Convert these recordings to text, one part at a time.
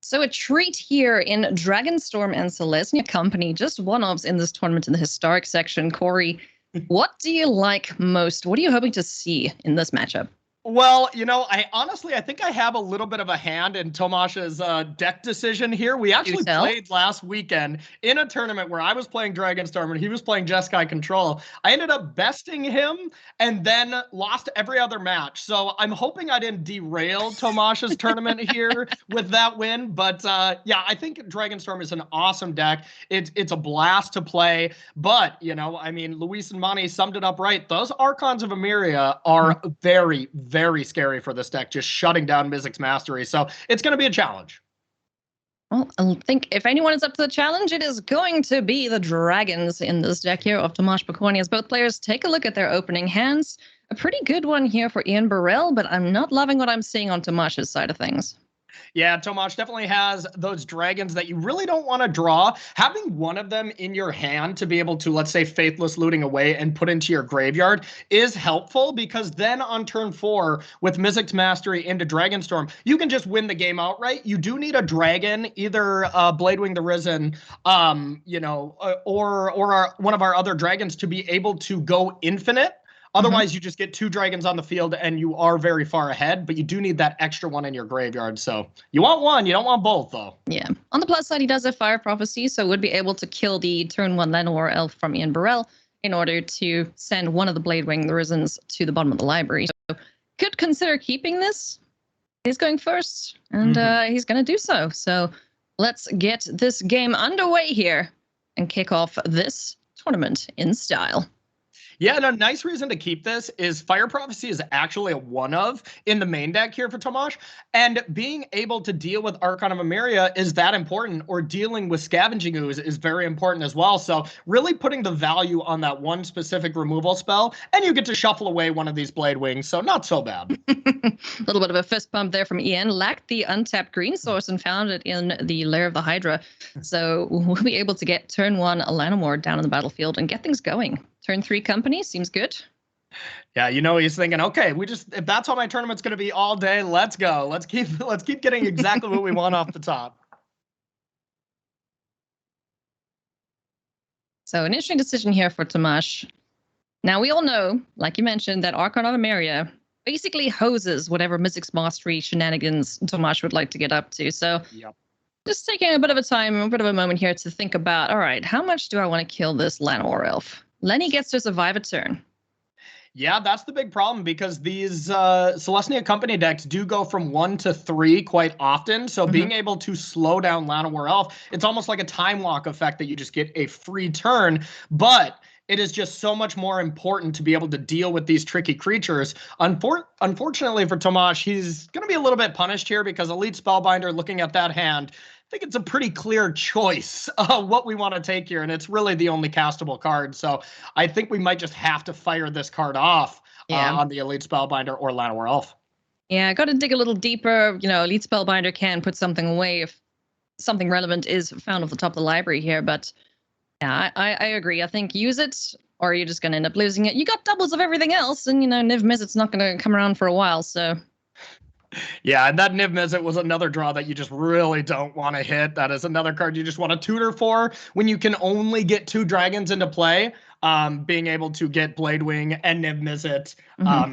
So a treat here in Dragonstorm and Selesnya company, just one-offs in this tournament in the historic section. Corey, what do you like most? What are you hoping to see in this matchup? Well, I think I have a little bit of a hand in Tomas's deck decision here. We actually played last weekend in a tournament where I was playing Dragonstorm and he was playing Jeskai Control. I ended up besting him and then lost every other match. So I'm hoping I didn't derail Tomas's tournament here with that win. But yeah, I think Dragonstorm is an awesome deck. It's a blast to play. But, Luis and Mani summed it up right. Those Archons of Emeria are very scary for this deck, just shutting down Mizzix's Mastery. So it's going to be a challenge. Well, I think if anyone is up to the challenge, it is going to be the Dragons in this deck here of Tomas Pokorny. As both players take a look at their opening hands. A pretty good one here for Ian Birrell, but I'm not loving what I'm seeing on Tomas's side of things. Yeah, Tomas definitely has those dragons that you really don't want to draw. Having one of them in your hand to be able to, let's say, Faithless Looting away and put into your graveyard is helpful, because then on turn 4 with Mizzix's Mastery into Dragonstorm, you can just win the game outright. You do need a dragon, either Bladewing the Risen, or one of our other dragons to be able to go infinite. Otherwise, you just get 2 dragons on the field and you are very far ahead, but you do need that extra one in your graveyard. So you want one, you don't want both, though. Yeah. On the plus side, he does have Fire Prophecy, so would be able to kill the turn 1 Llanowar Elf from Ian Birrell in order to send one of the Bladewing the Risens to the bottom of the library. So could consider keeping this. He's going first, and he's going to do so. So let's get this game underway here and kick off this tournament in style. Yeah, and a nice reason to keep this is Fire Prophecy is actually a one-of in the main deck here for Tomas, and being able to deal with Archon of Emeria is that important, or dealing with Scavenging Ooze is very important as well. So really putting the value on that one specific removal spell, and you get to shuffle away one of these Bladewings, so not so bad. A little bit of a fist pump there from Ian. Lacked the untapped green source and found it in the Lair of the Hydra. So we'll be able to get turn 1 Llanowar down on the battlefield and get things going. Turn 3 company seems good. Yeah, he's thinking, okay, if that's how my tournament's going to be all day, let's go. Let's keep getting exactly what we want off the top. So an interesting decision here for Tomas. Now we all know, like you mentioned, that Archon of Emeria basically hoses whatever Mizzix's Mastery shenanigans Tomas would like to get up to. So just taking a bit of a moment here to think about, all right, how much do I want to kill this Llanowar Elf? Lenny gets to survive a turn. Yeah, that's the big problem, because these Selesnya company decks do go from 1 to 3 quite often. So being able to slow down Llanowar Elf, it's almost like a time walk effect that you just get a free turn. But it is just so much more important to be able to deal with these tricky creatures. Unfortunately for Tomas, he's going to be a little bit punished here, because Elite Spellbinder, looking at that hand, I think it's a pretty clear choice of what we want to take here, and it's really the only castable card. So I think we might just have to fire this card off on the Elite Spellbinder or Llanowar Elf. Yeah, got to dig a little deeper. Elite Spellbinder can put something away if something relevant is found off the top of the library here. But yeah, I agree. I think use it, or you're just going to end up losing it. You got doubles of everything else, and Niv Mizzet's not going to come around for a while, so... Yeah, and that Niv Mizzet was another draw that you just really don't want to hit. That is another card you just want to tutor for when you can only get 2 dragons into play. Being able to get Bladewing and Niv Mizzet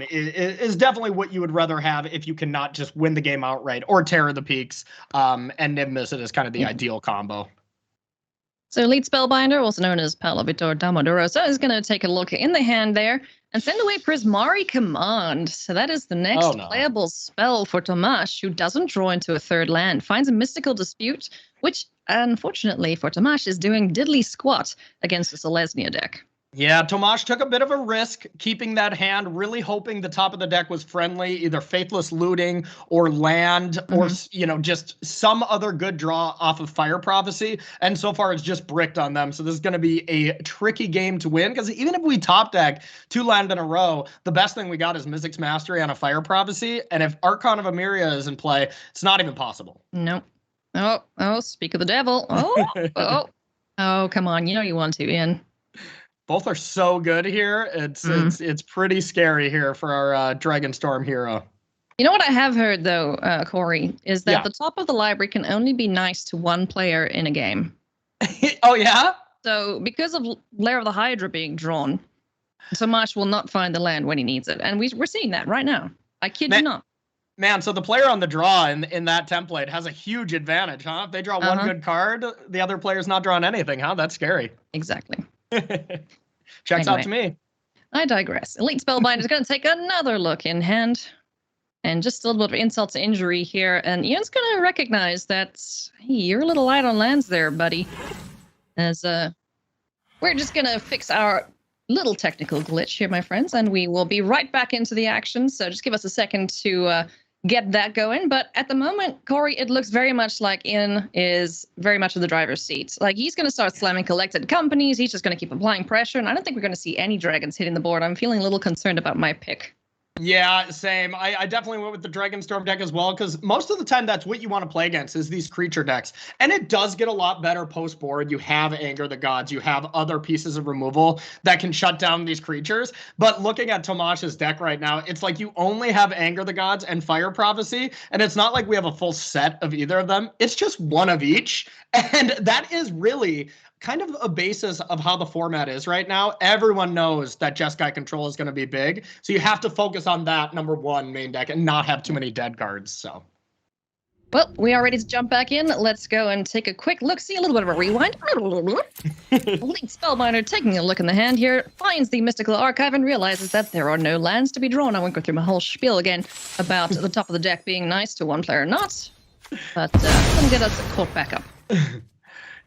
is definitely what you would rather have if you cannot just win the game outright, or Terror the Peaks. And Niv Mizzet is kind of the ideal combo. So Elite Spellbinder, also known as Palavitor Damodorosa, is going to take a look in the hand there and send away Prismari Command. So that is the next playable spell for Tomas, who doesn't draw into a 3rd land. Finds a Mystical Dispute, which, unfortunately for Tomas, is doing diddly squat against the Selesnya deck. Yeah, Tomas took a bit of a risk keeping that hand, really hoping the top of the deck was friendly, either Faithless Looting or land, or, just some other good draw off of Fire Prophecy. And so far, it's just bricked on them. So this is going to be a tricky game to win, because even if we top deck 2 land in a row, the best thing we got is Mizzix's Mastery on a Fire Prophecy. And if Archon of Emeria is in play, it's not even possible. Nope. Oh, speak of the devil. Oh, come on. You want to, Ian. Both are so good here. It's pretty scary here for our Dragonstorm hero. You know what I have heard, though, Corey, is that the top of the library can only be nice to one player in a game. Oh, yeah? So because of Lair of the Hydra being drawn, Tomas will not find the land when he needs it. And we're seeing that right now. I kid you not. Man, so the player on the draw in that template has a huge advantage, huh? If they draw one good card, the other player's not drawing anything, huh? That's scary. Exactly. Checks out to me. I digress. Elite Spellbinder is going to take another look in hand. And just a little bit of insult to injury here. And Ian's going to recognize that, hey, you're a little light on lands there, buddy. As we're just going to fix our little technical glitch here, my friends. And we will be right back into the action. So just give us a second to get that going. But at the moment, Corey, it looks very much like Ian is very much in the driver's seat. Like, he's going to start slamming collected companies. He's just going to keep applying pressure. And I don't think we're going to see any dragons hitting the board. I'm feeling a little concerned about my pick. Yeah, same. I definitely went with the Dragonstorm deck as well, because most of the time that's what you want to play against is these creature decks. And it does get a lot better post-board. You have Anger the Gods. You have other pieces of removal that can shut down these creatures. But looking at Tomas's deck right now, it's like you only have Anger the Gods and Fire Prophecy, and it's not like we have a full set of either of them. It's just one of each. And that is really kind of a basis of how the format is right now. Everyone knows that Jeskai Control is going to be big. So you have to focus on that #1 main deck and not have too many dead cards. So, well, we are ready to jump back in. Let's go and take a quick look. See a little bit of a rewind. Elite Spellbinder taking a look in the hand here, finds the Mystical Archive and realizes that there are no lands to be drawn. I won't go through my whole spiel again about the top of the deck being nice to one player or not. But let's get us caught back up.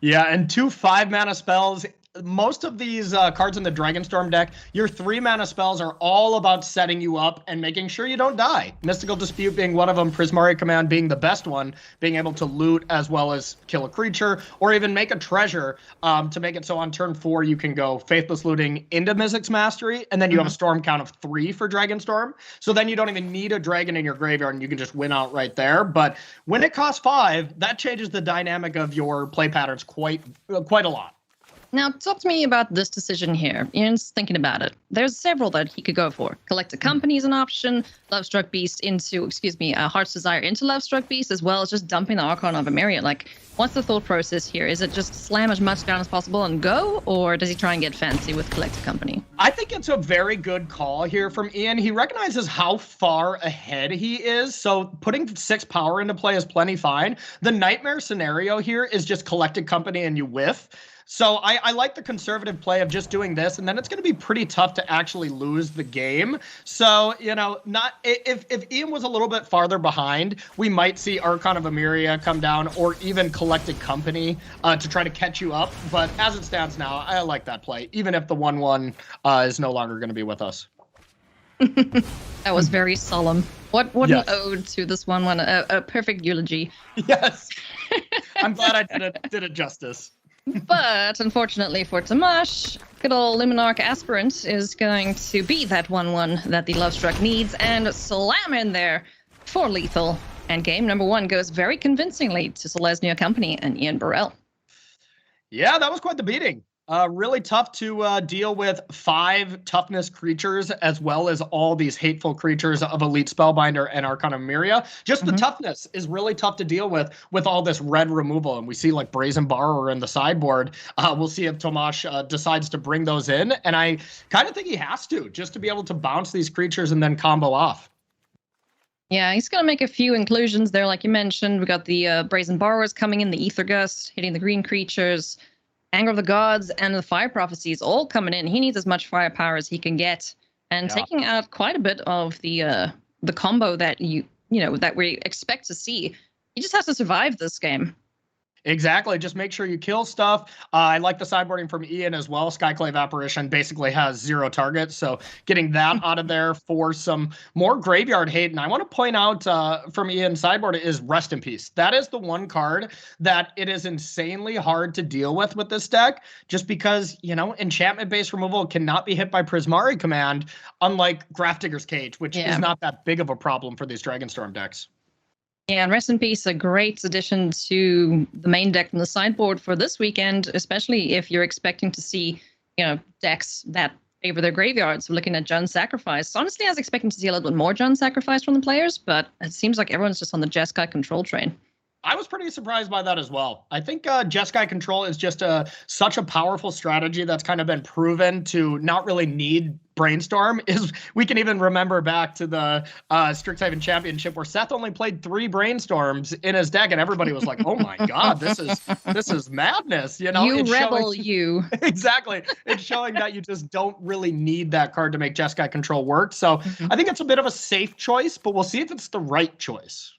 Yeah, and 2 5-mana spells. Most of these cards in the Dragonstorm deck, your 3-mana spells are all about setting you up and making sure you don't die. Mystical Dispute being one of them, Prismari Command being the best one, being able to loot as well as kill a creature, or even make a treasure to make it so on turn 4 you can go Faithless Looting into Mizzix Mastery, and then you have a storm count of 3 for Dragonstorm. So then you don't even need a dragon in your graveyard, and you can just win out right there. But when it costs 5, that changes the dynamic of your play patterns quite a lot. Now, talk to me about this decision here. Ian's thinking about it. There's several that he could go for. Collected Company is an option. Lovestruck Beast into, Heart's Desire into Lovestruck Beast, as well as just dumping the Archon of Emeria. Like, what's the thought process here? Is it just slam as much down as possible and go, or does he try and get fancy with Collected Company? I think it's a very good call here from Ian. He recognizes how far ahead he is, so putting 6 power into play is plenty fine. The nightmare scenario here is just Collected Company and you whiff. So I like the conservative play of just doing this, and then it's going to be pretty tough to actually lose the game. So, not if Ian was a little bit farther behind, we might see Archon of Emeria come down, or even Collected Company to try to catch you up. But as it stands now, I like that play, even if the 1/1 is no longer going to be with us. That was very solemn. What an ode to this 1/1, a perfect eulogy. Yes. I'm glad I did it justice. But unfortunately for Tomas, good old Luminarch Aspirant is going to be that 1/1 that the Lovestruck needs and slam in there for lethal. And game #1 goes very convincingly to Selesnya Company and Ian Birrell. Yeah, that was quite the beating. Really tough to deal with 5 toughness creatures as well as all these hateful creatures of Elite Spellbinder and Archon of Emeria. Just the toughness is really tough to deal with all this red removal. And we see like Brazen Borrower in the sideboard. We'll see if Tomas decides to bring those in. And I kind of think he has to, just to be able to bounce these creatures and then combo off. Yeah, he's going to make a few inclusions there, like you mentioned. We got the Brazen Borrowers coming in, the Ether Gust, hitting the green creatures. Anger of the Gods and the Fire Prophecies all coming in. He needs as much firepower as he can get, and taking out quite a bit of the combo that that we expect to see. He just has to survive this game. Exactly. Just make sure you kill stuff. I like the sideboarding from Ian as well. Skyclave Apparition basically has 0 targets, so getting that out of there for some more graveyard hate. And I want to point out from Ian's sideboard is Rest in Peace. That is the one card that it is insanely hard to deal with this deck, just because, enchantment-based removal cannot be hit by Prismari Command, unlike Grafdigger's Cage, which is not that big of a problem for these Dragonstorm decks. Yeah, and Rest in Peace, a great addition to the main deck from the sideboard for this weekend, especially if you're expecting to see, decks that favor their graveyards. We're looking at Jund Sacrifice. Honestly, I was expecting to see a little bit more Jund Sacrifice from the players, but it seems like everyone's just on the Jeskai control train. I was pretty surprised by that as well. I think Jeskai Control is just such a powerful strategy that's kind of been proven to not really need Brainstorm. We can even remember back to the Strixhaven Championship where Seth only played 3 Brainstorms in his deck, and everybody was like, "Oh my God, this is madness!" You know, you rebel, you exactly. It's showing that you just don't really need that card to make Jeskai Control work. So I think it's a bit of a safe choice, but we'll see if it's the right choice.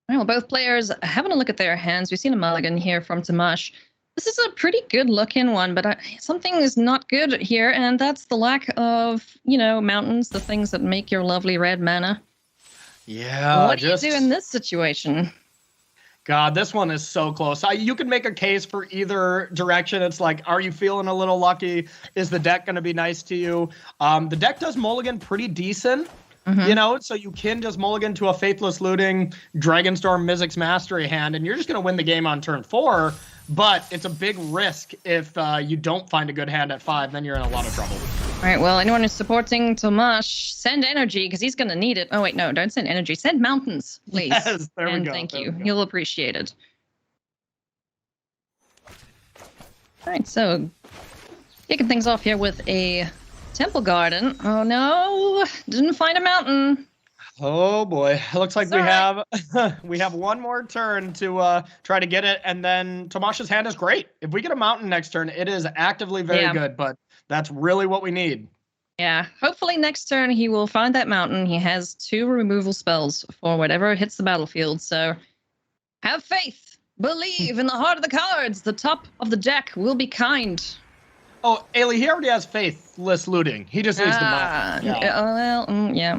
Well, both players having a look at their hands. We've seen a mulligan here from Tomas. This is a pretty good looking one, but something is not good here, and that's the lack of, mountains, the things that make your lovely red mana. Yeah. What do you do in this situation? God, this one is so close. You can make a case for either direction. It's like, are you feeling a little lucky? Is the deck going to be nice to you? The deck does mulligan pretty decent. So you can just mulligan to a Faithless Looting, Dragonstorm, Mizzix Mastery hand, and you're just going to win the game on turn 4. But it's a big risk if you don't find a good hand at 5, then you're in a lot of trouble. All right, well, anyone who's supporting Tomas, send energy, because he's going to need it. Oh, wait, no, don't send energy. Send mountains, please. Yes, there we go. Thank you. You'll appreciate it. All right, so kicking things off here with a Temple Garden. Oh no, didn't find a mountain. Oh boy, it looks like we have one more turn to try to get it, and then Tomas's hand is great. If we get a mountain next turn, it is actively very good, but that's really what we need. Yeah, hopefully next turn he will find that mountain. He has 2 removal spells for whatever hits the battlefield, so have faith. Believe in the heart of the cards. The top of the deck will be kind. Oh, Ailey, he already has Faithless Looting. He just needs the mountain.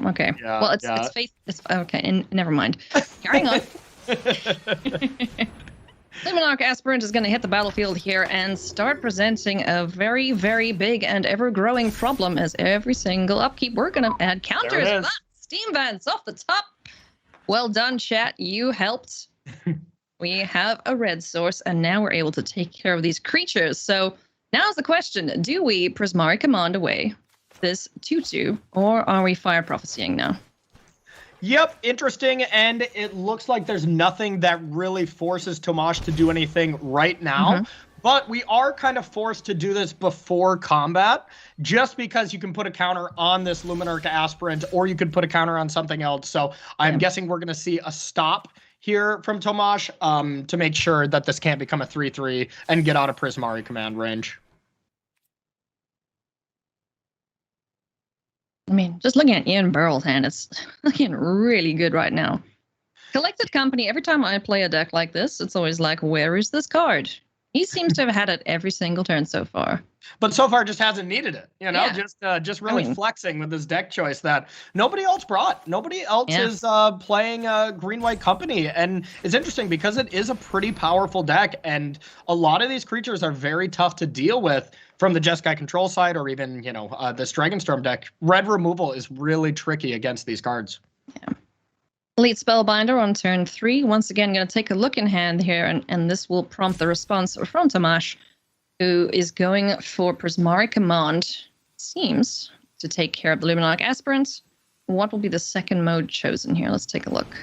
Okay. Yeah, well, it's faith. It's okay, and never mind. Carrying on. Luminarch Aspirant is going to hit the battlefield here and start presenting a very, very big and ever-growing problem as every single upkeep. We're going to add counters for that. Steam Vents off the top. Well done, chat. You helped. We have a red source, and now we're able to take care of these creatures. So now's the question. Do we Prismari Command away this 2/2, or are we Fire Prophecying now? Yep, interesting, and it looks like there's nothing that really forces Tomas to do anything right now, but we are kind of forced to do this before combat, just because you can put a counter on this Luminarch Aspirant, or you could put a counter on something else, so I'm guessing we're going to see a stop here from Tomas to make sure that this can't become a 3/3 and get out of Prismari Command range. I mean, just looking at Ian Birrell's hand, it's looking really good right now. Collected Company, every time I play a deck like this, it's always like, where is this card? He seems to have had it every single turn so far. But so far just hasn't needed it, just really flexing with his deck choice that nobody else brought. Nobody else is playing Green-White Company. And it's interesting because it is a pretty powerful deck, and a lot of these creatures are very tough to deal with from the Jeskai control side, or even, this Dragonstorm deck. Red removal is really tricky against these cards. Yeah. Elite Spellbinder on turn 3. Once again, going to take a look in hand here, and this will prompt the response from Tomas, who is going for Prismari Command. Seems to take care of the Luminarch Aspirant. What will be the second mode chosen here? Let's take a look.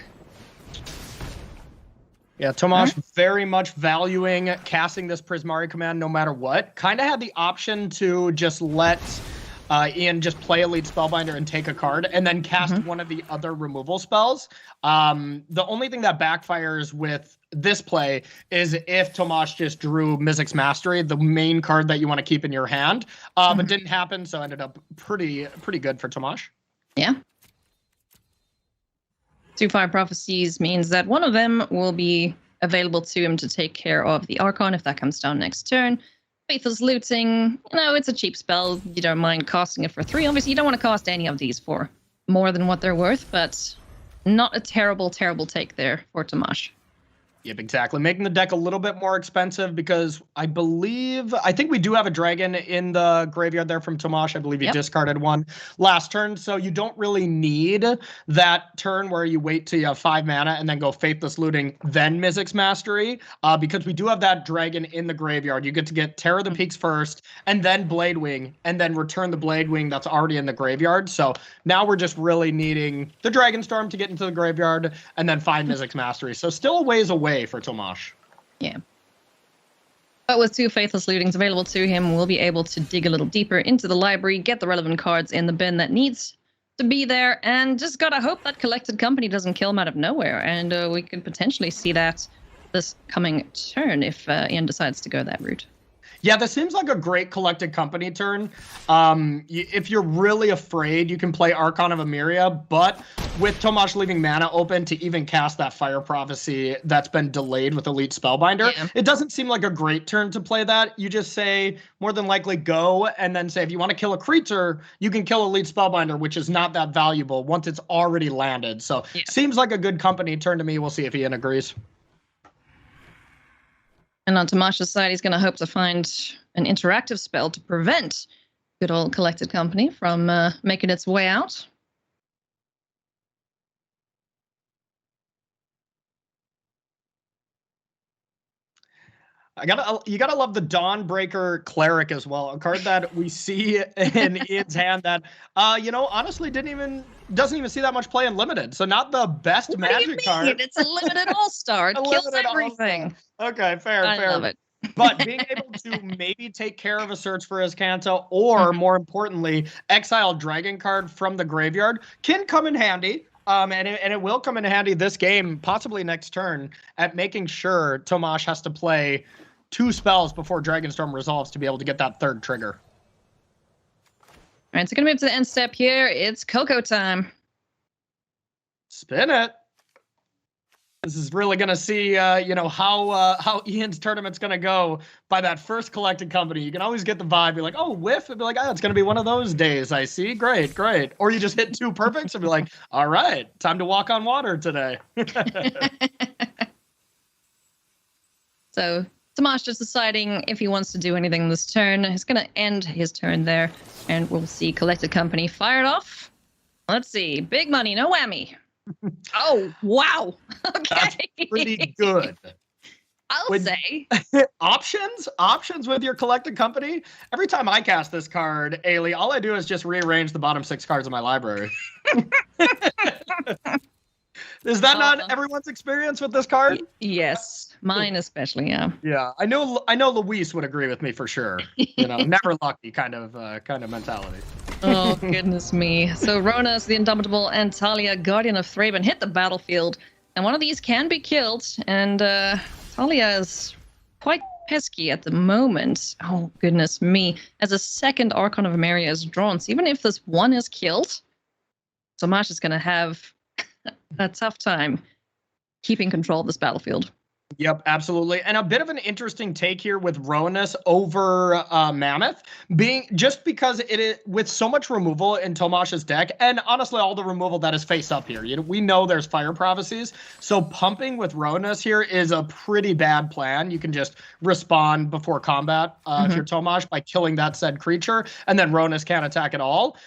Yeah, Tomas very much valuing casting this Prismari Command no matter what. Kind of had the option to just let Ian just play Elite Spellbinder and take a card, and then cast one of the other removal spells. The only thing that backfires with this play is if Tomas just drew Mizzix Mastery, the main card that you want to keep in your hand. It didn't happen, so ended up pretty good for Tomas. Yeah. 2 Fire Prophecies means that one of them will be available to him to take care of the Archon if that comes down next turn. Faithless Looting, it's a cheap spell. You don't mind costing it for 3. Obviously, you don't want to cost any of these for more than what they're worth, but not a terrible, terrible take there for Tomas. Yep, exactly. Making the deck a little bit more expensive because I think we do have a dragon in the graveyard there from Tomas. I believe you discarded one last turn. So you don't really need that turn where you wait till you have 5 mana and then go Faithless Looting, then Mizzix Mastery. Because we do have that dragon in the graveyard. You get to get Terror the Peaks first, and then Blade Wing, and then return the Blade Wing that's already in the graveyard. So now we're just really needing the Dragonstorm to get into the graveyard, and then find Mizzix Mastery. So still a ways away for Tomas. Yeah. But with 2 Faithless Lootings available to him, we'll be able to dig a little deeper into the library, get the relevant cards in the bin that needs to be there, and just gotta hope that Collected Company doesn't kill him out of nowhere. And we could potentially see that this coming turn if Ian decides to go that route. Yeah, this seems like a great Collected Company turn. If you're really afraid, you can play Archon of Emeria, but with Tomas leaving mana open to even cast that Fire Prophecy that's been delayed with Elite Spellbinder, it doesn't seem like a great turn to play that. You just say, more than likely go, and then say, if you want to kill a creature, you can kill Elite Spellbinder, which is not that valuable once it's already landed. So seems like a good company turn to me. We'll see if Ian agrees. And on Tomas's side, he's going to hope to find an interactive spell to prevent good old Collected Company from making its way out. You gotta love the Dawnbreaker Cleric as well, a card that we see in Ian's hand that honestly doesn't even see that much play in limited. So not the best Magic card. It's a limited all-star. It kills everything. Okay, fair. I love it. But being able to maybe take care of a Search for Azcanta, or more importantly, exile Dragon card from the graveyard can come in handy. And it will come in handy this game, possibly next turn, at making sure Tomas has to play 2 spells before Dragonstorm resolves to be able to get that 3rd trigger. All right, so going to move to the end step here. It's Coco time. Spin it. This is really going to see, how Ian's tournament's going to go by that first Collected Company. You can always get the vibe. Be like, oh, whiff. And be like, it's going to be one of those days. I see. Great. Or you just hit 2 perfects and be like, all right, time to walk on water today. So Tomas just deciding if he wants to do anything this turn. He's going to end his turn there, and we'll see Collected Company fired off. Let's see. Big money, no whammy. Oh, wow. Okay. That's pretty good. I'll say. Options with your Collected Company. Every time I cast this card, Ailey, all I do is just rearrange the bottom 6 cards of my library. Is that not everyone's experience with this card? Yes, mine especially. Yeah. Yeah, I know. Luis would agree with me for sure. Never lucky kind of mentality. Oh goodness me! So Ronas, the Indomitable, and Talia, Guardian of Thraben, hit the battlefield, and one of these can be killed. And Talia is quite pesky at the moment. Oh goodness me! As a second Archon of Emeria is drawn, so even if this one is killed, Tomas is going to have a tough time keeping control of this battlefield. Yep, absolutely. And a bit of an interesting take here with Ronas over Mammoth, being just because it is with so much removal in Tomas's deck, and honestly all the removal that is face up here. We know there's Fire Prophecies, so pumping with Ronas here is a pretty bad plan. You can just respond before combat if you're Tomas by killing that said creature, and then Ronas can't attack at all.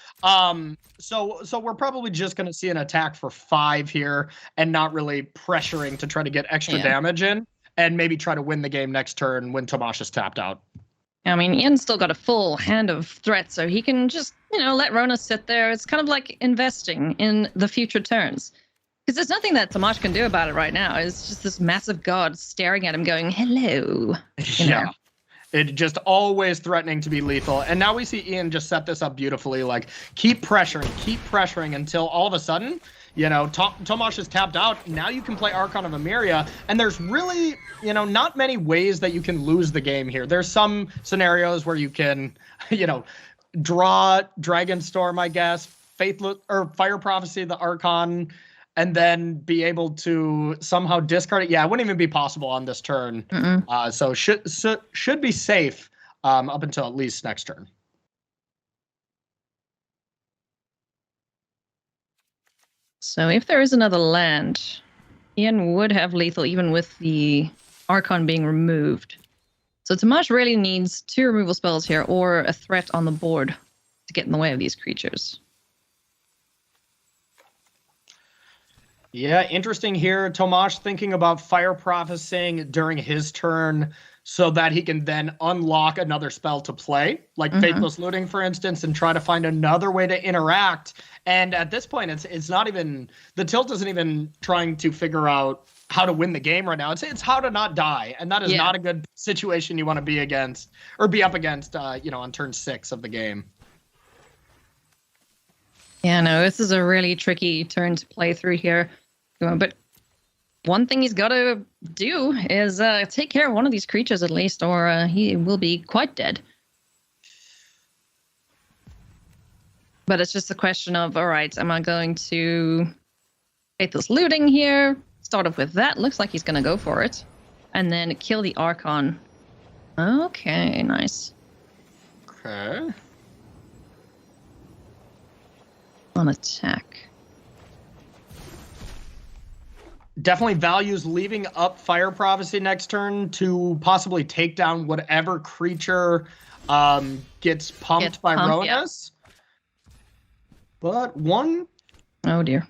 So we're probably just going to see an attack for 5 here and not really pressuring to try to get extra damage in, and maybe try to win the game next turn when Tomas is tapped out. I mean, Ian's still got a full hand of threats, so he can just, let Ronas sit there. It's kind of like investing in the future turns. Because there's nothing that Tomas can do about it right now. It's just this massive god staring at him going, hello. Yeah. It just always threatening to be lethal. And now we see Ian just set this up beautifully. Like, keep pressuring until all of a sudden, Tomas is tapped out. Now you can play Archon of Emeria. And there's really, not many ways that you can lose the game here. There's some scenarios where you can, draw Dragonstorm, I guess, Faithless or Fire Prophecy, the Archon, and then be able to somehow discard it. Yeah, it wouldn't even be possible on this turn. So should be safe up until at least next turn. So if there is another land, Ian would have lethal even with the Archon being removed. So Tomas really needs 2 removal spells here or a threat on the board to get in the way of these creatures. Yeah, interesting here. Tomas thinking about Fire Prophesying during his turn so that he can then unlock another spell to play, like Faithless Looting, for instance, and try to find another way to interact. And at this point, it's not even, the tilt isn't even trying to figure out how to win the game right now. It's how to not die, and that is not a good situation you want to be against, or be up against, on turn 6 of the game. Yeah, no, this is a really tricky turn to play through here. But one thing he's got to do is take care of one of these creatures at least, or he will be quite dead. But it's just a question of, all right, am I going to Faithless Looting here? Start off with that. Looks like he's going to go for it. And then kill the Archon. Okay, nice. Okay. On attack. Definitely values leaving up Fire Prophecy next turn to possibly take down whatever creature gets pumped by Ramis. Yeah. But one... Oh, dear.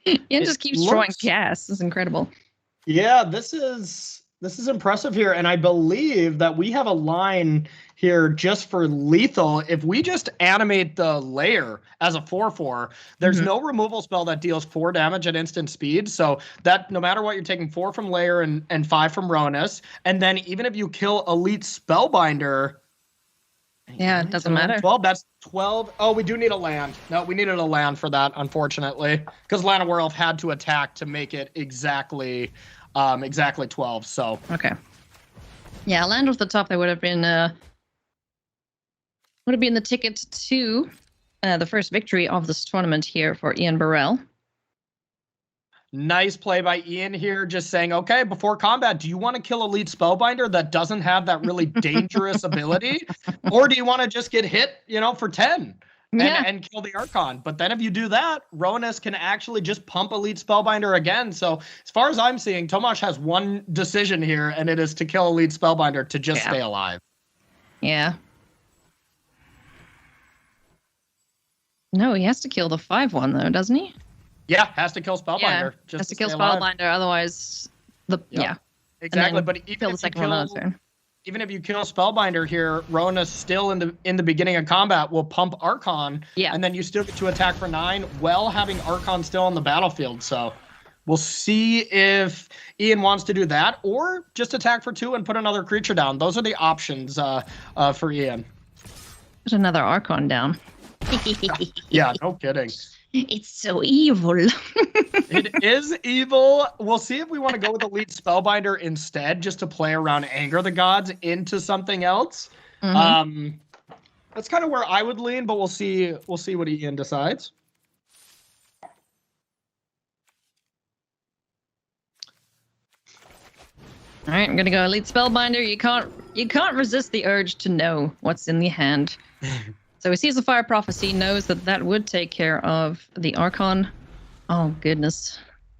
Ian just keeps throwing gas. This is incredible. Yeah, this is impressive here, and I believe that we have a line here just for lethal. If we just animate the lair as a 4/4, there's no removal spell that deals 4 damage at instant speed. So that no matter what, you're taking 4 from lair and 5 from Ramis, and then even if you kill Elite Spellbinder, yeah, it doesn't matter. 12. That's 12. Oh, we do need a land. No, we needed a land for that, unfortunately, because Lana Werewolf had to attack to make it exactly 12. So okay, yeah, land off the top. There would have been the ticket to the first victory of this tournament here for Ian Birrell. Nice play by Ian here, just saying, okay, before combat, do you want to kill Elite Spellbinder that doesn't have that really dangerous ability? Or do you want to just get hit, for 10 and kill the Archon? But then if you do that, Ramis can actually just pump Elite Spellbinder again. So as far as I'm seeing, Tomas has one decision here, and it is to kill Elite Spellbinder to just stay alive. Yeah. No, he has to kill the 5/1 though, doesn't he? Yeah, has to kill Spellbinder. Yeah, just has to kill Spellbinder, otherwise exactly. But even if you kill Spellbinder here, Rona's still in the beginning of combat will pump Archon, and then you still get to attack for 9 while having Archon still on the battlefield. So we'll see if Ian wants to do that or just attack for 2 and put another creature down. Those are the options for Ian. Put another Archon down. Yeah, no kidding. It's so evil. It is evil. We'll see if we want to go with Elite Spellbinder instead, just to play around Anger the Gods into something else. That's kind of where I would lean, but we'll see what Ian decides. All right, I'm gonna go Elite Spellbinder. You can't resist the urge to know what's in the hand. So he sees the Fire Prophecy, knows that would take care of the Archon. Oh, goodness.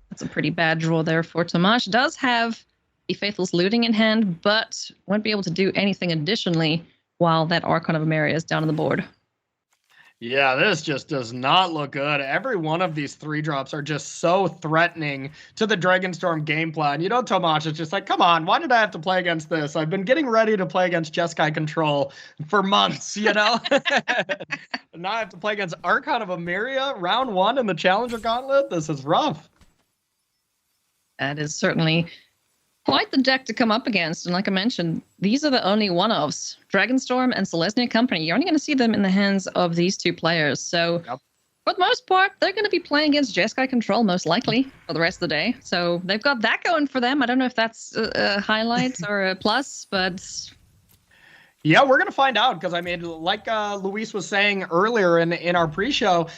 That's a pretty bad draw there for Tomas. Does have the Faithless Looting in hand, but won't be able to do anything additionally while that Archon of Emeria is down on the board. Yeah, this just does not look good. Every one of these 3-drops are just so threatening to the Dragonstorm game plan. Tomas is just like, come on, why did I have to play against this? I've been getting ready to play against Jeskai Control for months, Now I have to play against Archon of Emeria round 1 in the Challenger Gauntlet. This is rough. That is certainly quite the deck to come up against. And like I mentioned, these are the only one-offs. Dragonstorm and Selesnya Company. You're only going to see them in the hands of these 2 players. So for the most part, they're going to be playing against Jeskai Control most likely for the rest of the day. So they've got that going for them. I don't know if that's a highlight or a plus, but... Yeah, we're going to find out because, like Luis was saying earlier in our pre-show,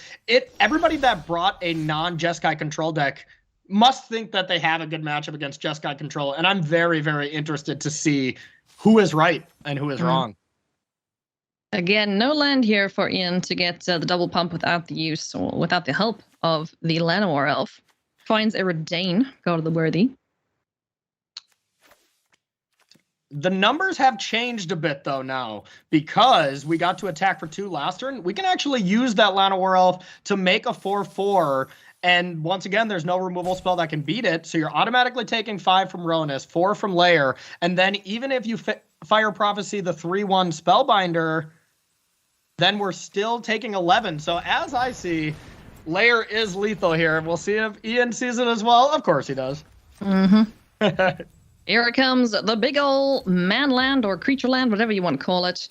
everybody that brought a non-Jeskai Control deck must think that they have a good matchup against Jeskai Control, and I'm very, very interested to see who is right and who is wrong. Again, no land here for Ian to get the double pump without the use or without the help of the Llanowar elf. Finds a Redain, God of the Worthy. The numbers have changed a bit, though, now, because we got to attack for 2 last turn. We can actually use that Llanowar elf to make a 4/4, and once again, there's no removal spell that can beat it, so you're automatically taking 5 from Ronis, 4 from Lair, and then even if you Fire Prophecy the 3/1 Spellbinder, then we're still taking 11. So as I see, Lair is lethal here. We'll see if Ian sees it as well. Of course he does. Mm-hmm. Here it comes, the big ol' man land or creature land, whatever you want to call it.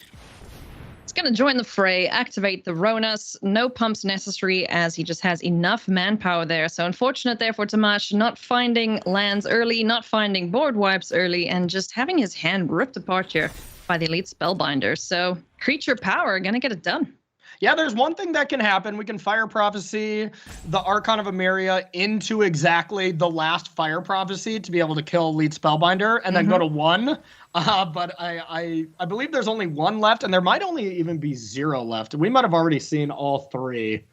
It's going to join the fray, activate the Ronas. No pumps necessary as he just has enough manpower there. So unfortunate there for Tomas, not finding lands early, not finding board wipes early, and just having his hand ripped apart here by the elite Spellbinder. So creature power, going to get it done. Yeah, there's one thing that can happen. We can Fire Prophecy the Archon of Emeria into exactly the last Fire Prophecy to be able to kill Elite Spellbinder and then go to 1. But I believe there's only 1 left, and there might only even be 0 left. We might have already seen all 3.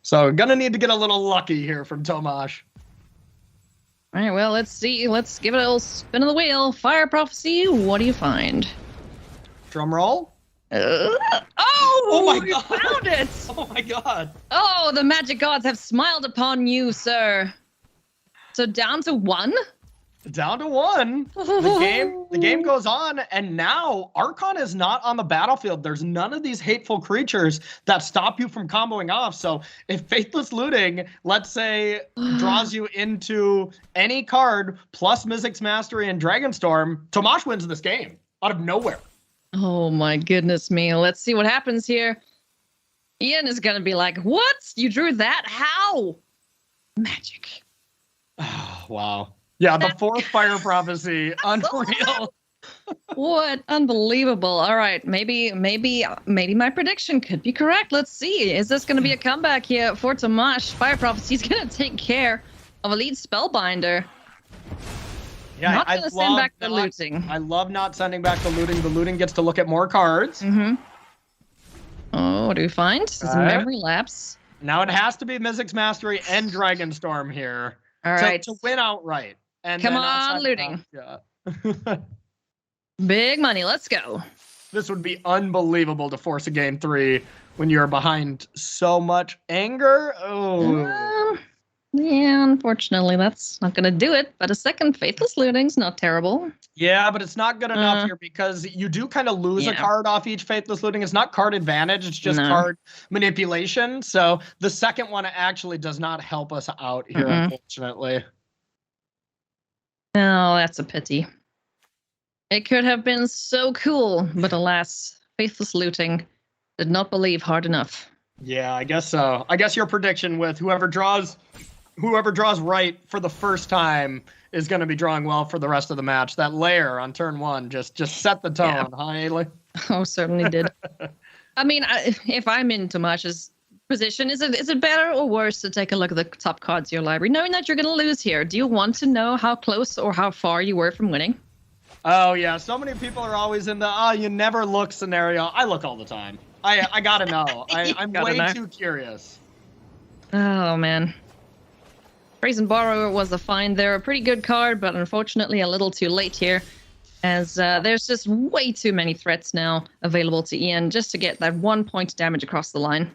So gonna need to get a little lucky here from Tomas. All right, well, let's see. Let's give it a little spin of the wheel. Fire Prophecy, what do you find? Drum roll. Oh my God! Found it! Oh my God! Oh, the magic gods have smiled upon you, sir. So down to 1? Down to 1. The game goes on, and now Archon is not on the battlefield. There's none of these hateful creatures that stop you from comboing off. So if Faithless Looting, let's say, draws you into any card plus Mizzix Mastery and Dragonstorm, Tomas wins this game out of nowhere. Oh my goodness me. Let's see what happens here. Ian is going to be like, what? You drew that? How? Magic. Oh, wow. Yeah, the 4th Fire Prophecy. Unreal. What? Unbelievable. All right. Maybe my prediction could be correct. Let's see. Is this going to be a comeback here for Tomas? Fire Prophecy is going to take care of Elite Spellbinder. Yeah, not going to send back the looting. I love not sending back the looting. The looting gets to look at more cards. Oh, what do we find? This is a memory lapse. Now it has to be Mizzix Mastery and Dragonstorm here. All right. To win outright. And come on, looting. Big money. Let's go. This would be unbelievable to force a game 3 when you're behind so much anger. Oh. Yeah, unfortunately, that's not going to do it. But a second Faithless Looting's not terrible. Yeah, but it's not good enough here because you do kind of lose a card off each Faithless Looting. It's not card advantage. It's just card manipulation. So the second one actually does not help us out here, unfortunately. Oh, that's a pity. It could have been so cool, but alas, Faithless Looting did not believe hard enough. Yeah, I guess so. I guess your prediction with whoever draws right for the first time is going to be drawing well for the rest of the match. That Lair on turn 1 just set the tone, huh, Ailey? Oh, certainly did. I mean, if I'm in Tomas's position, is it better or worse to take a look at the top cards of your library, knowing that you're going to lose here? Do you want to know how close or how far you were from winning? Oh, yeah. So many people are always in the, you never look scenario. I look all the time. I got to know. I'm way too curious. Oh, man. Brazen Borrower was a find there. A pretty good card, but unfortunately a little too late here, as there's just way too many threats now available to Ian just to get that 1 point damage across the line.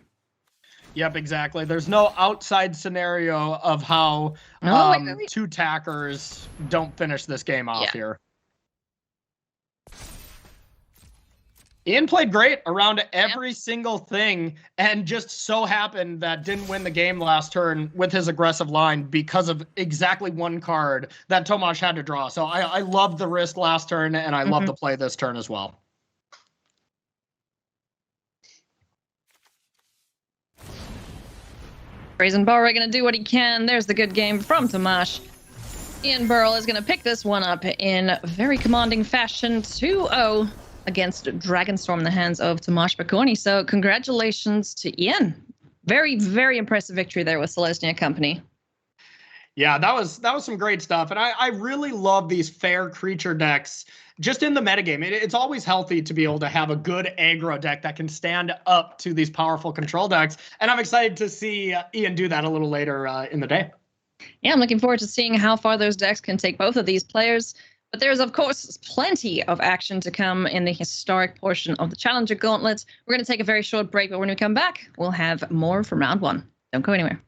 Yep, exactly. There's no outside scenario of how 2 tackers don't finish this game off here. Ian played great around every single thing and just so happened that didn't win the game last turn with his aggressive line because of exactly 1 card that Tomas had to draw. So I loved the risk last turn, and I love the play this turn as well. Brazen Borrower going to do what he can. There's the good game from Tomas. Ian Birrell is going to pick this one up in very commanding fashion, 2-0. Against Dragonstorm in the hands of Tomas Pokorny. So congratulations to Ian. Very, very impressive victory there with Selesnya Company. Yeah, that was some great stuff. And I really love these fair creature decks just in the metagame. It's always healthy to be able to have a good aggro deck that can stand up to these powerful control decks. And I'm excited to see Ian do that a little later in the day. Yeah, I'm looking forward to seeing how far those decks can take both of these players. But there's, of course, plenty of action to come in the historic portion of the Challenger Gauntlet. We're going to take a very short break, but when we come back, we'll have more from round one. Don't go anywhere.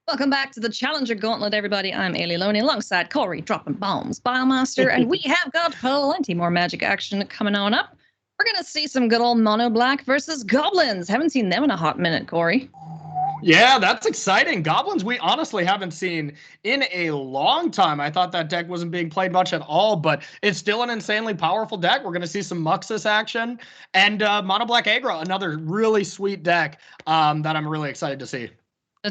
Welcome back to the Challenger Gauntlet, everybody. I'm Ailey Loney alongside Corey, dropping bombs, Biomaster, and we have got plenty more Magic action coming on up. We're going to see some good old Mono Black versus Goblins. Haven't seen them in a hot minute, Corey. Yeah, that's exciting. Goblins, we honestly haven't seen in a long time. I thought that deck wasn't being played much at all, but it's still an insanely powerful deck. We're going to see some Muxus action and Mono Black Aggro, another really sweet deck that I'm really excited to see.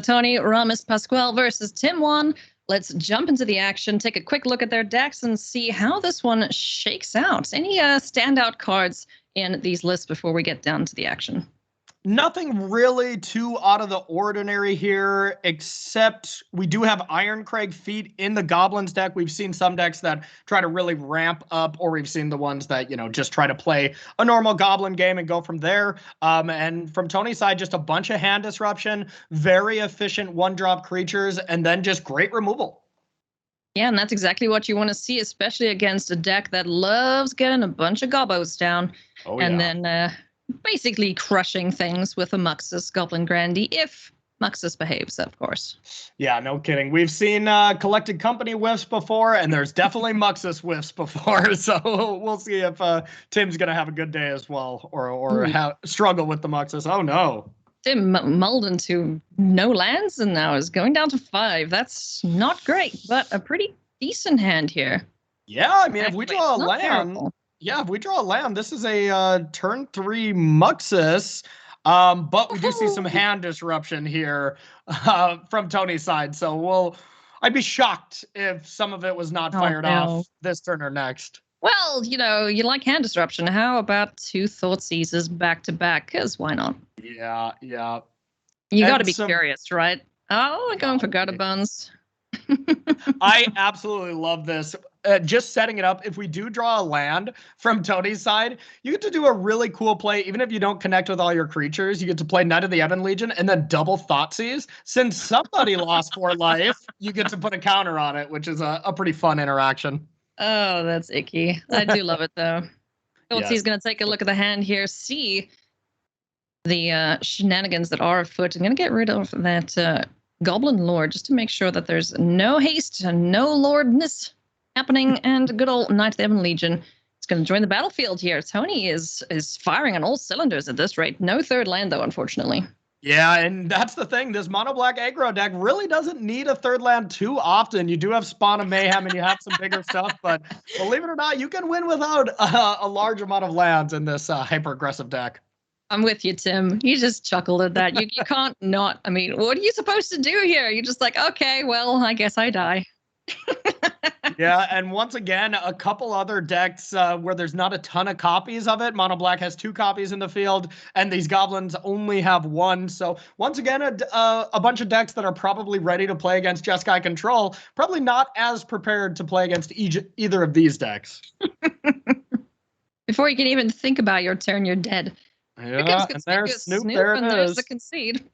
Tony, Ramis, Pascual versus Tim Wan. Let's jump into the action, take a quick look at their decks, and see how this one shakes out. Any standout cards in these lists before we get down to the action? Nothing really too out of the ordinary here, except we do have Ironcrag Feet in the Goblins deck. We've seen some decks that try to really ramp up, or we've seen the ones that, just try to play a normal Goblin game and go from there. And from Tony's side, just a bunch of hand disruption, very efficient one-drop creatures, and then just great removal. Yeah, and that's exactly what you want to see, especially against a deck that loves getting a bunch of Gobbos down. Oh, and yeah. then basically crushing things with a Muxus Goblin Grandee, if Muxus behaves, of course. Yeah, no kidding. We've seen Collected Company whiffs before, and there's definitely Muxus whiffs before. So we'll see if Tim's going to have a good day as well, or struggle with the Muxus. Oh, no. Tim mulled into no lands and now is going down to 5. That's not great, but a pretty decent hand here. Yeah, I mean, if we draw a land... Terrible. Yeah, if we draw a land, this is a turn 3 Muxus, but we do see some hand disruption here from Tony's side. So I'd be shocked if some of it was not fired off this turn or next. Well, you like hand disruption. How about 2 Thought Seizes back to back? Because why not? Yeah. You got to be curious, right? Oh, we're going for Gutter Bones. I absolutely love this. just setting it up, if we do draw a land from Tony's side, you get to do a really cool play. Even if you don't connect with all your creatures, you get to play Knight of the Ebon Legion and then double Thoughtseize. Since somebody lost 4 life, you get to put a counter on it, which is a pretty fun interaction. Oh, that's icky. I do love it, though. Thoughtseize Yes. going to take a look at the hand here, see the shenanigans that are afoot. I'm going to get rid of that Goblin Lord just to make sure that there's no haste and no lordness happening, and good old Knight of the Ebon Legion is going to join the battlefield here. Tony is firing on all cylinders at this rate. No third land, though, unfortunately. Yeah, and that's the thing. This mono black aggro deck really doesn't need a third land too often. You do have Spawn of Mayhem and you have some bigger stuff, but believe it or not, you can win without a large amount of lands in this hyper-aggressive deck. I'm with you, Tim. You just chuckled at that. You can't not. I mean, what are you supposed to do here? You're just like, okay, well, I guess I die. Yeah, and once again, a couple other decks where there's not a ton of copies of it. Mono Black has 2 copies in the field, and these Goblins only have 1. So once again, a bunch of decks that are probably ready to play against Jeskai Control, probably not as prepared to play against either of these decks. Before you can even think about your turn, you're dead. Yeah, and there's Snoop, there it there's is. the concede.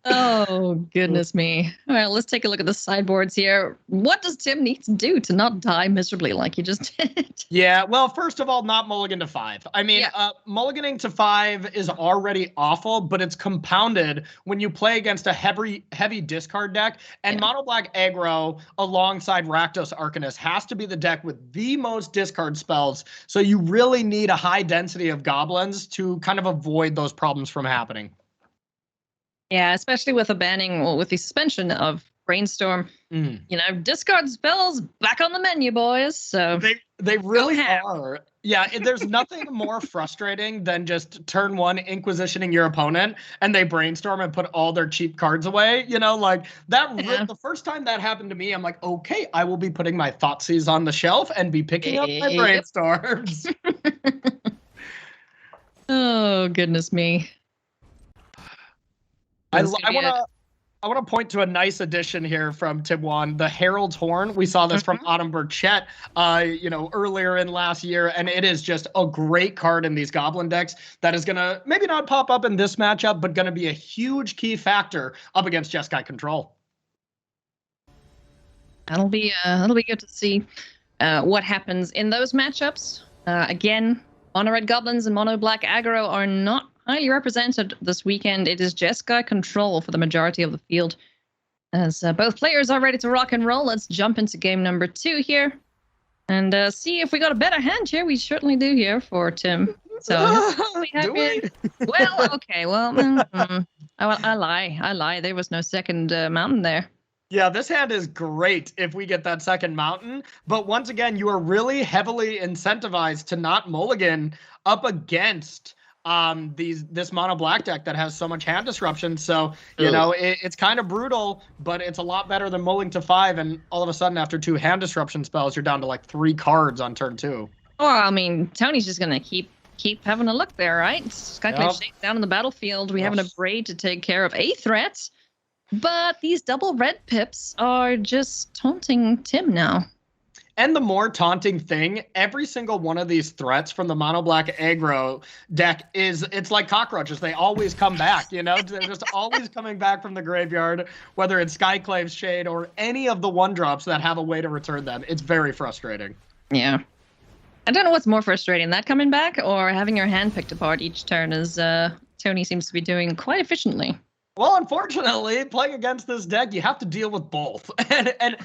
Oh, goodness me. All right, let's take a look at the sideboards here. What does Tim need to do to not die miserably like you just did? Yeah, well, first of all, not mulligan to 5. I mean, mulliganing to 5 is already awful, but it's compounded when you play against a heavy discard deck. And Mono Black Aggro alongside Rakdos Arcanist has to be the deck with the most discard spells. So you really need a high density of goblins to kind of avoid those problems from happening. Yeah, especially with the banning, well, with the suspension of Brainstorm. You know, discard spells back on the menu, boys. So they really are. Yeah, there's nothing more frustrating than just turn 1 Inquisitioning your opponent and they Brainstorm and put all their cheap cards away. You know, like that. The first time that happened to me, I'm like, okay, I will be putting my Thoughtseize on the shelf and be picking up my Brainstorms. Oh, goodness me. I want to point to a nice addition here from Tibwan, the Herald's Horn. We saw this from Autumn Burchett, earlier in last year, and it is just a great card in these Goblin decks that is going to maybe not pop up in this matchup, but going to be a huge key factor up against Jeskai Control. That'll be good to see what happens in those matchups. Again, Mono Red Goblins and Mono Black Aggro are not highly represented this weekend. It is Jeskai Control for the majority of the field. As both players are ready to rock and roll, let's jump into game number 2 here and see if we got a better hand here. We certainly do here for Tim. So we have well, okay, well, I lie. There was no second mountain there. Yeah, this hand is great if we get that second mountain. But once again, you are really heavily incentivized to not mulligan up against this mono black deck that has so much hand disruption. So, you know, it's kind of brutal, but it's a lot better than mulling to 5. And all of a sudden, after 2 hand disruption spells, you're down to like 3 cards on turn 2. Well, I mean, Tony's just going to keep having a look there, right? Skyclave Shake's down on the battlefield. We have an Abrade to take care of a threat. But these double red pips are just taunting Tim now. And the more taunting thing, every single one of these threats from the mono black aggro deck it's like cockroaches. They always come back, you know? They're just always coming back from the graveyard, whether it's Skyclave's Shade or any of the 1-drops that have a way to return them. It's very frustrating. Yeah. I don't know what's more frustrating, that coming back or having your hand picked apart each turn, as Tony seems to be doing quite efficiently. Well, unfortunately, playing against this deck, you have to deal with both. And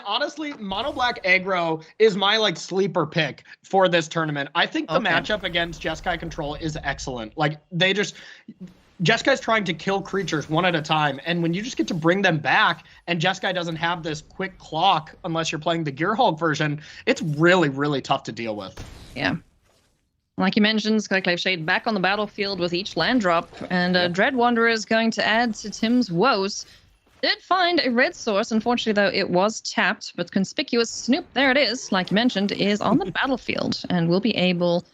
honestly, Mono Black Aggro is my like sleeper pick for this tournament. I think the matchup against Jeskai Control is excellent. Like Jeskai's trying to kill creatures one at a time, and when you just get to bring them back, and Jeskai doesn't have this quick clock unless you're playing the Gearhulk version, it's really, really tough to deal with. Yeah. Like you mentioned, Skyclave Shade back on the battlefield with each land drop, and Dread Wanderer is going to add to Tim's woes. Did find a red source, unfortunately, though it was tapped, but Conspicuous Snoop, there it is, like you mentioned, is on the battlefield, and will be able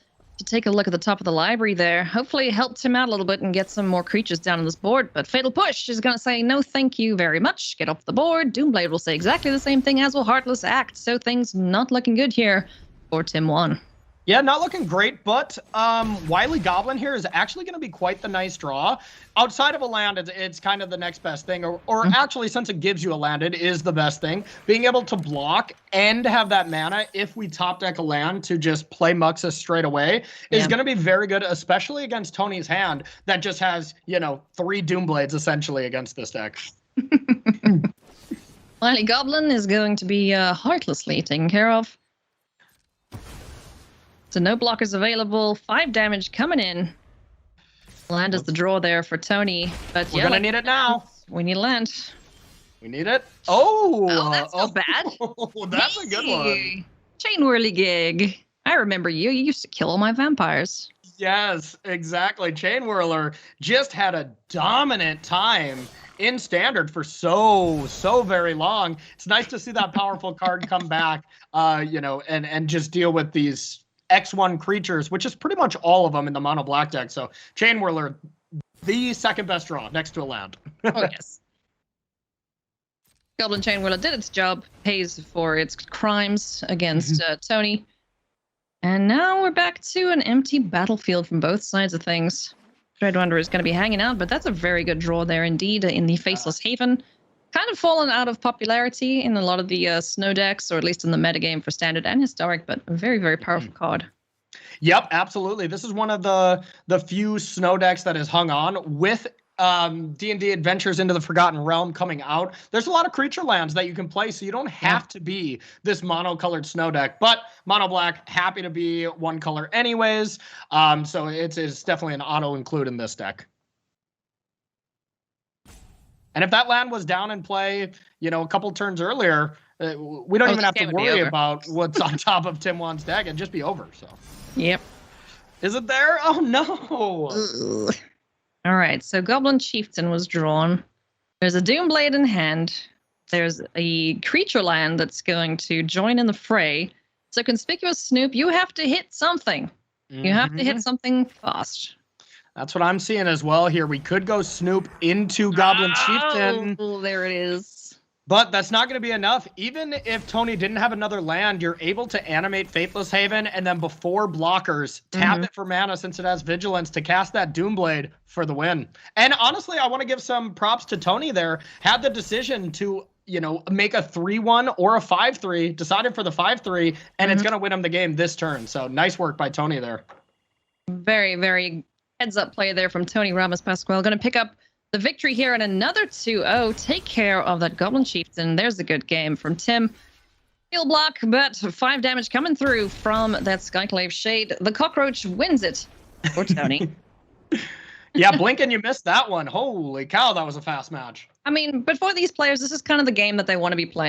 to take a look at the top of the library there. Hopefully it helped him out a little bit and get some more creatures down on this board. But Fatal Push is going to say, no, thank you very much. Get off the board. Doomblade will say exactly the same thing, as will Heartless Act. So things not looking good here for Tim 1. Yeah, not looking great, but Wily Goblin here is actually going to be quite the nice draw. Outside of a land, it's kind of the next best thing, or actually, since it gives you a land, it is the best thing. Being able to block and have that mana, if we top deck a land to just play Muxus straight away, is going to be very good, especially against Tony's hand that just has, 3 Doomblades essentially against this deck. Wily Goblin is going to be heartlessly taken care of. So no blockers available. 5 damage coming in. Land is the draw there for Tony. But we're gonna need it now. We need land. We need it. Oh, that's not bad. Oh, that's a good one. Chain Whirligig. I remember you. You used to kill all my vampires. Yes, exactly. Chain Whirler just had a dominant time in Standard for so very long. It's nice to see that powerful card come back, and just deal with these X1 creatures, which is pretty much all of them in the mono black deck. So Chain Whirler, the second best draw next to a land. Oh, yes. Goblin Chain Whirler did its job, pays for its crimes against Tony. And now we're back to an empty battlefield from both sides of things. Dreadwonder is going to be hanging out, but that's a very good draw there indeed in the Faceless Haven. Kind of fallen out of popularity in a lot of the snow decks, or at least in the metagame for Standard and Historic, but a very, very powerful card. Yep, absolutely. This is one of the few snow decks that has hung on with D&D Adventures into the Forgotten Realm coming out. There's a lot of creature lands that you can play, so you don't have to be this mono-colored snow deck. But mono black, happy to be one color anyways. So it's definitely an auto-include in this deck. And if that land was down in play, a couple turns earlier, we don't even have to worry about what's on top of Tim Wan's deck. It'd just be over. So. Yep. Is it there? Oh, no. Ugh. All right. So Goblin Chieftain was drawn. There's a Doomblade in hand. There's a creature land that's going to join in the fray. So Conspicuous Snoop, you have to hit something. You have to hit something fast. That's what I'm seeing as well here. We could go Snoop into Goblin Chieftain. Oh, there it is. But that's not going to be enough. Even if Tony didn't have another land, you're able to animate Faithless Haven, and then before blockers, tap it for mana since it has Vigilance to cast that Doomblade for the win. And honestly, I want to give some props to Tony there. Had the decision to, make a 3-1 or a 5-3, decided for the 5-3, and it's going to win him the game this turn. So nice work by Tony there. Very, very heads-up play there from Tony Ramis Pascual. Going to pick up the victory here in another 2-0. Take care of that Goblin Chieftain. There's a good game from Tim. Heal block, but 5 damage coming through from that Skyclave Shade. The Cockroach wins it for Tony. Yeah, Blinken, you missed that one. Holy cow, that was a fast match. I mean, but for these players, this is kind of the game that they want to be playing.